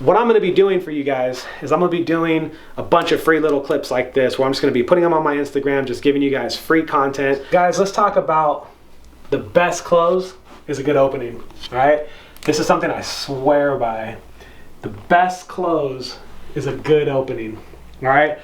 what I'm going to be doing for you guys is I'm going to be doing a bunch of free little clips like this where I'm just going to be putting them on my Instagram, just giving you guys free content. Guys, let's talk about the best close is a good opening, all right? This is something I swear by. The best close is a good opening, all right?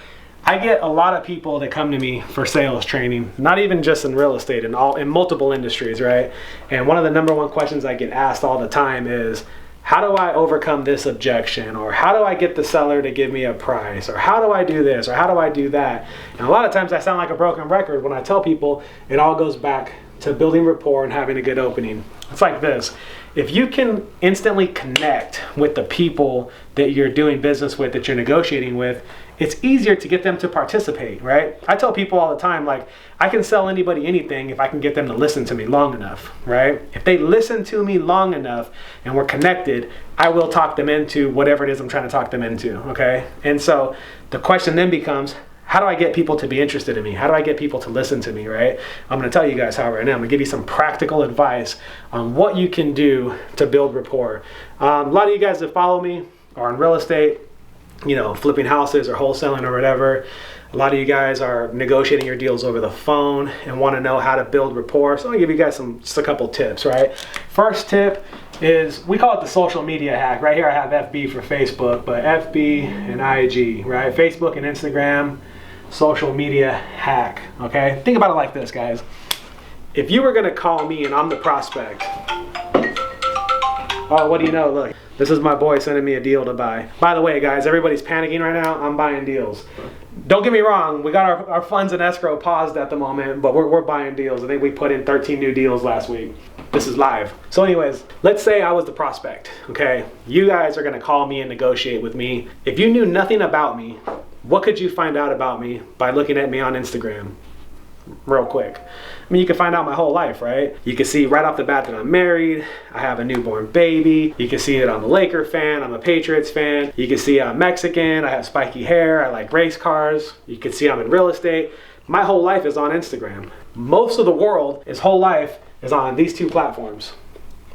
I get a lot of people that come to me for sales training, not even just in real estate, in multiple industries, right? And one of the number one questions I get asked all the time is, how do I overcome this objection? Or how do I get the seller to give me a price? Or how do I do this? Or how do I do that? And a lot of times I sound like a broken record when I tell people it all goes back to building rapport and having a good opening. It's like this. If you can instantly connect with the people that you're doing business with, that you're negotiating with, it's easier to get them to participate, right? I tell people all the time, like, I can sell anybody anything if I can get them to listen to me long enough, right? If they listen to me long enough and we're connected, I will talk them into whatever it is I'm trying to talk them into, okay? And so the question then becomes, how do I get people to be interested in me? How do I get people to listen to me, right? I'm gonna tell you guys how right now. I'm gonna give you some practical advice on what you can do to build rapport. A lot of you guys that follow me are in real estate, you know, flipping houses or wholesaling or whatever. A lot of you guys are negotiating your deals over the phone and want to know how to build rapport. So I'll give you guys just a couple tips, right? First tip is, we call it the social media hack. Right here I have FB for Facebook, but FB and IG, right? Facebook and Instagram, social media hack, okay? Think about it like this, guys. If you were gonna call me and I'm the prospect, oh, what do you know? Look, this is my boy sending me a deal to buy. By the way, guys, everybody's panicking right now. I'm buying deals. Don't get me wrong, we got our funds in escrow paused at the moment, but we're buying deals. I think we put in 13 new deals last week. This is live. So anyways, let's say I was the prospect, okay? You guys are gonna call me and negotiate with me. If you knew nothing about me, what could you find out about me by looking at me on Instagram? Real quick. I mean, you can find out my whole life, right? You can see right off the bat that I'm married, I have a newborn baby. You can see that I'm a Laker fan, I'm a Patriots fan. You can see I'm Mexican, I have spiky hair, I like race cars. You can see I'm in real estate. My whole life is on Instagram. Most of the world, his whole life is on these two platforms,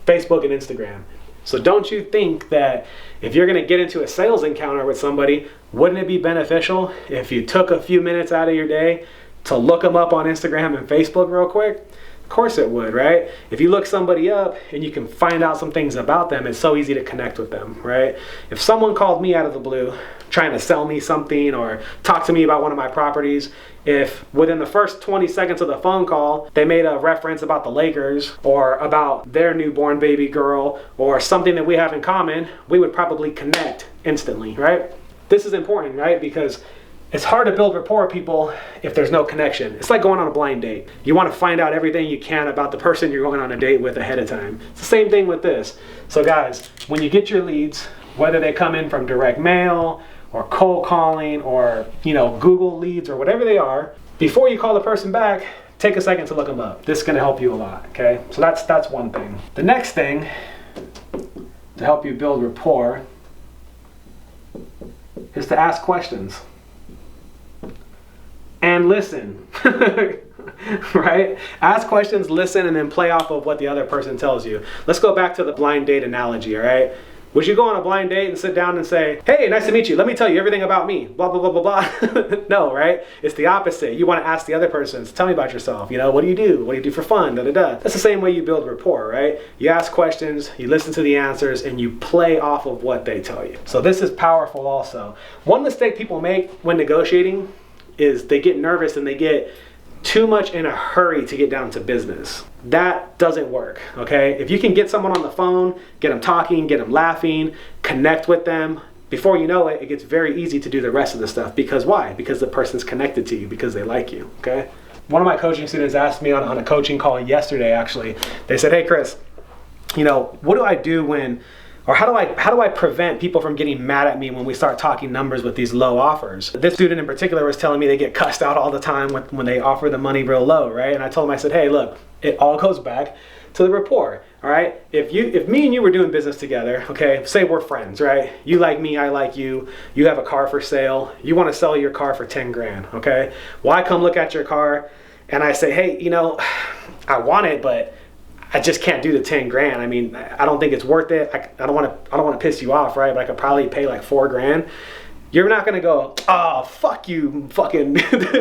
Facebook and Instagram. So don't you think that if you're gonna get into a sales encounter with somebody, wouldn't it be beneficial if you took a few minutes out of your day to look them up on Instagram and Facebook real quick? Of course it would, right? If you look somebody up and you can find out some things about them, it's so easy to connect with them, right? If someone called me out of the blue trying to sell me something or talk to me about one of my properties, if within the first 20 seconds of the phone call, they made a reference about the Lakers or about their newborn baby girl or something that we have in common, we would probably connect instantly, right? This is important, right? Because it's hard to build rapport with people if there's no connection. It's like going on a blind date. You want to find out everything you can about the person you're going on a date with ahead of time. It's the same thing with this. So guys, when you get your leads, whether they come in from direct mail or cold calling or, you know, Google leads or whatever they are, before you call the person back, take a second to look them up. This is going to help you a lot, okay? So that's one thing. The next thing to help you build rapport is to ask questions. And listen, right? Ask questions, listen, and then play off of what the other person tells you. Let's go back to the blind date analogy, all right? Would you go on a blind date and sit down and say, hey, nice to meet you, let me tell you everything about me, blah, blah, blah, blah, blah? No, right? It's the opposite. You want to ask the other person, tell me about yourself. You know, what do you do? What do you do for fun? Da, da, da. That's the same way you build rapport, right? You ask questions, you listen to the answers, and you play off of what they tell you. So this is powerful also. One mistake people make when negotiating is they get nervous and they get too much in a hurry to get down to business. That doesn't work, okay? If you can get someone on the phone, get them talking, get them laughing, connect with them, before you know it, it gets very easy to do the rest of the stuff. Because why? Because the person's connected to you, because they like you, okay? One of my coaching students asked me on a coaching call yesterday, actually. They said, hey, Chris, you know, what do I do when, or how do I prevent people from getting mad at me when we start talking numbers with these low offers? This student in particular was telling me they get cussed out all the time when they offer the money real low, right? And I told him, I said, hey, look, it all goes back to the rapport, all right? If me and you were doing business together, okay, say we're friends, right? You like me, I like you, you have a car for sale, you want to sell your car for 10 grand, okay? Well, I come look at your car and I say, hey, you know, I want it, but I just can't do the 10 grand. I mean, I don't think it's worth it. I don't want to piss you off, right? But I could probably pay like 4 grand. You're not gonna go, oh, fuck you, fucking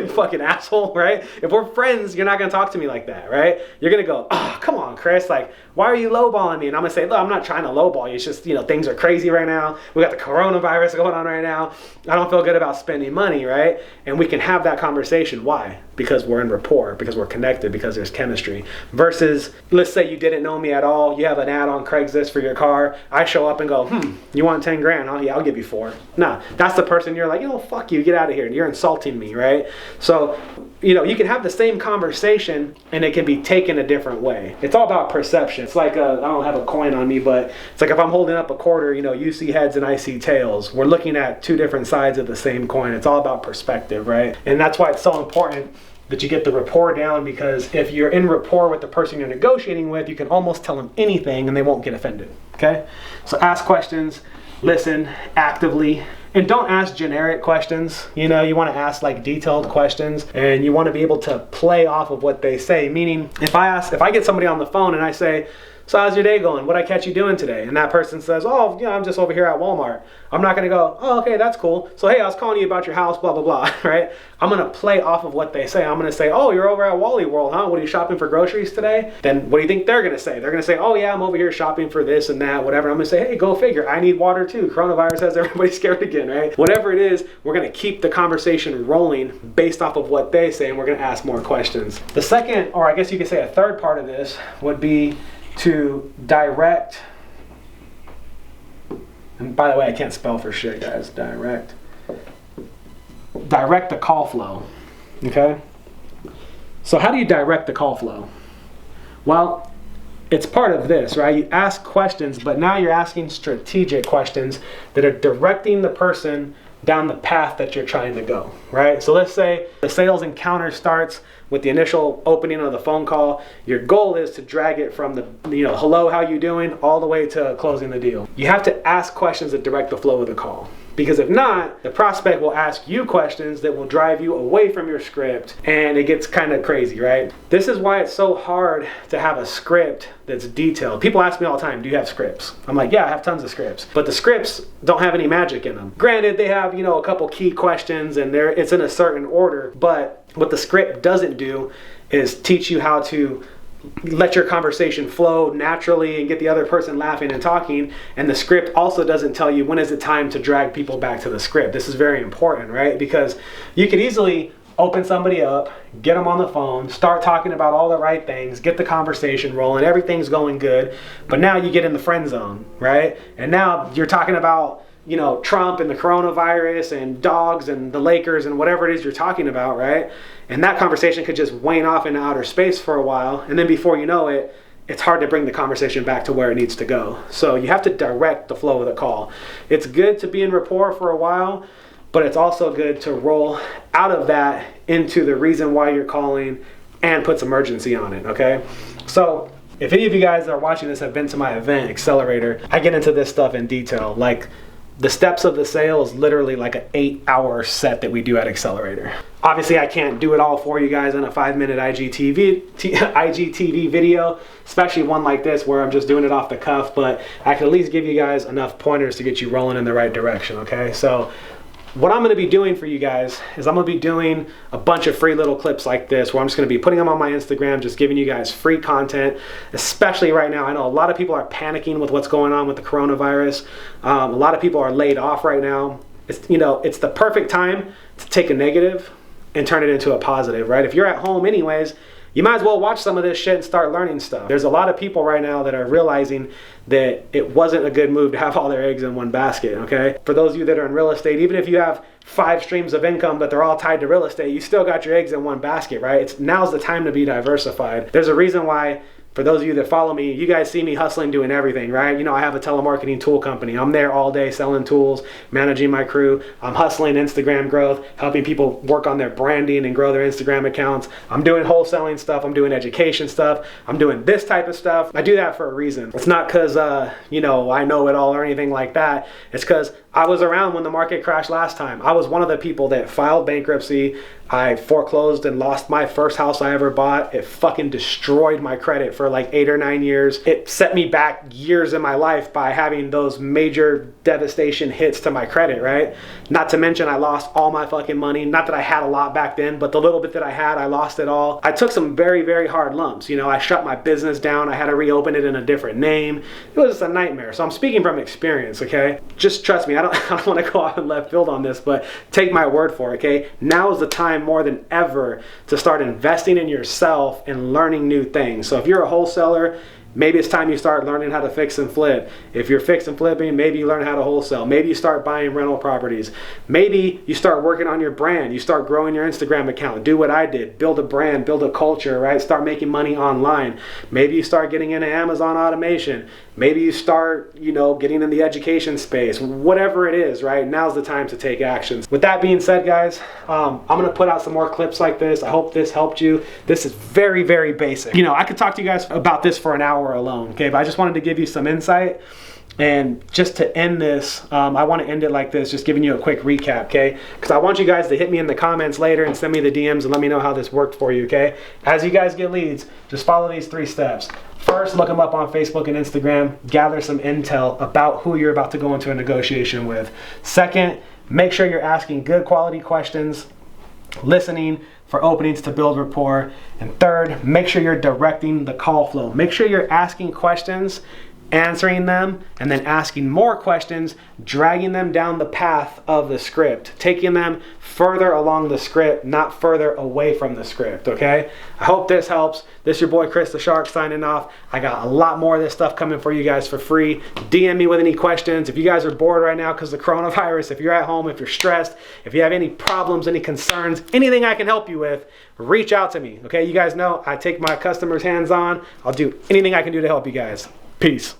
fucking asshole, right? If we're friends, you're not gonna talk to me like that, right? You're gonna go, oh, come on, Chris, like, why are you lowballing me? And I'm gonna say, look, I'm not trying to lowball you. It's just, things are crazy right now. We got the coronavirus going on right now. I don't feel good about spending money, right? And we can have that conversation. Why? Because we're in rapport, because we're connected, because there's chemistry. Versus, let's say you didn't know me at all. You have an ad on Craigslist for your car. I show up and go, you want 10 grand? Oh, yeah, I'll give you 4. Nah, that's the person you're like, fuck you, get out of here. You're insulting me, right? So, you can have the same conversation and it can be taken a different way. It's all about perception. It's like, I don't have a coin on me, but it's like if I'm holding up a quarter, you see heads and I see tails. We're looking at 2 different sides of the same coin. It's all about perspective, right? And that's why it's so important that you get the rapport down, because if you're in rapport with the person you're negotiating with, you can almost tell them anything and they won't get offended, okay? So ask questions, listen actively, and don't ask generic questions. You want to ask like detailed questions, and you want to be able to play off of what they say. Meaning, if I get somebody on the phone and I say, so how's your day going? What'd I catch you doing today? And that person says, oh, I'm just over here at Walmart. I'm not going to go, oh, okay, that's cool. So, hey, I was calling you about your house, blah, blah, blah, right? I'm going to play off of what they say. I'm going to say, oh, you're over at Wally World, huh? What, are you shopping for groceries today? Then what do you think they're going to say? They're going to say, oh, yeah, I'm over here shopping for this and that, whatever. I'm going to say, hey, go figure. I need water too. Coronavirus has everybody scared again, right? Whatever it is, we're going to keep the conversation rolling based off of what they say, and we're going to ask more questions. The second, or I guess you could say a third part of this would be to direct, and by the way, I can't spell for shit, guys. Direct the call flow, okay? So how do you direct the call flow? Well, it's part of this, right? You ask questions, but now you're asking strategic questions that are directing the person down the path that you're trying to go, right? So let's say the sales encounter starts with the initial opening of the phone call. Your goal is to drag it from the, hello, how you doing, all the way to closing the deal. You have to ask questions that direct the flow of the call. Because if not, the prospect will ask you questions that will drive you away from your script, and it gets kind of crazy, right? This is why it's so hard to have a script that's detailed. People ask me all the time, do you have scripts? I'm like, yeah, I have tons of scripts. But the scripts don't have any magic in them. Granted, they have, a couple key questions and it's in a certain order, but what the script doesn't do is teach you how to let your conversation flow naturally and get the other person laughing and talking. And the script also doesn't tell you when is it time to drag people back to the script. This is very important, right? Because you could easily open somebody up, get them on the phone, start talking about all the right things, get the conversation rolling, everything's going good, but now you get in the friend zone, right? And now you're talking about Trump and the coronavirus and dogs and the Lakers and whatever it is you're talking about, right? And that conversation could just wane off into outer space for a while, and then before you know it, it's hard to bring the conversation back to where it needs to go. So you have to direct the flow of the call. It's good to be in rapport for a while, but it's also good to roll out of that into the reason why you're calling and put some urgency on it, okay? So if any of you guys that are watching this have been to my event, Accelerator, I get into this stuff in detail. Like, the steps of the sale is literally like an 8-hour set that we do at Accelerator. Obviously, I can't do it all for you guys in a 5-minute IGTV video, especially one like this where I'm just doing it off the cuff, but I can at least give you guys enough pointers to get you rolling in the right direction, okay? So what I'm going to be doing for you guys is I'm going to be doing a bunch of free little clips like this where I'm just going to be putting them on my Instagram, just giving you guys free content, especially right now. I know a lot of people are panicking with what's going on with the coronavirus. A lot of people are laid off right now. It's the perfect time to take a negative and turn it into a positive, right? If you're at home anyways, you might as well watch some of this shit and start learning stuff. There's a lot of people right now that are realizing that it wasn't a good move to have all their eggs in one basket, okay? For those of you that are in real estate, even if you have 5 streams of income but they're all tied to real estate, you still got your eggs in one basket, right? Now's the time to be diversified. There's a reason why, for those of you that follow me, you guys see me hustling, doing everything, right? I have a telemarketing tool company. I'm there all day selling tools, managing my crew. I'm hustling Instagram growth, helping people work on their branding and grow their Instagram accounts. I'm doing wholesaling stuff. I'm doing education stuff. I'm doing this type of stuff. I do that for a reason. It's not because, I know it all or anything like that. It's because I was around when the market crashed last time. I was one of the people that filed bankruptcy. I foreclosed and lost my first house I ever bought. It fucking destroyed my credit for for like 8 or 9 years. It set me back years in my life by having those major devastation hits to my credit, right? Not to mention I lost all my fucking money. Not that I had a lot back then, but the little bit that I had, I lost it all. I took some very, very hard lumps. You know, I shut my business down. I had to reopen it in a different name. It was just a nightmare. So I'm speaking from experience, okay? Just trust me. I don't want to go off in left field on this, but take my word for it, okay? Now is the time more than ever to start investing in yourself and learning new things. So if you're a wholesaler, maybe it's time you start learning how to fix and flip. If you're fix and flipping, maybe you learn how to wholesale. Maybe you start buying rental properties. Maybe you start working on your brand. You start growing your Instagram account. Do what I did. Build a brand, build a culture, right? Start making money online. Maybe you start getting into Amazon automation. Maybe you start, you know, getting in the education space. Whatever it is, right? Now's the time to take actions. With that being said, guys, I'm going to put out some more clips like this. I hope this helped you. This is very, very basic. You know, I could talk to you guys about this for an hour alone, okay? But I just wanted to give you some insight. And just to end this, I want to end it like this, just giving you a quick recap, okay? Because I want you guys to hit me in the comments later and send me the DMs and let me know how this worked for you, okay? As you guys get leads, just follow these 3 steps. First, look them up on Facebook and Instagram. Gather some intel about who you're about to go into a negotiation with. Second, make sure you're asking good quality questions, listening for openings to build rapport. And third, make sure you're directing the call flow. Make sure you're asking questions, answering them, and then asking more questions, dragging them down the path of the script, taking them further along the script, not further away from the script, okay? I hope this helps. This is your boy Chris the Shark signing off. I got a lot more of this stuff coming for you guys for free. DM me with any questions. If you guys are bored right now because of the coronavirus, if you're at home, if you're stressed, if you have any problems, any concerns, anything I can help you with, reach out to me, okay? You guys know I take my customers hands-on. I'll do anything I can do to help you guys. Peace.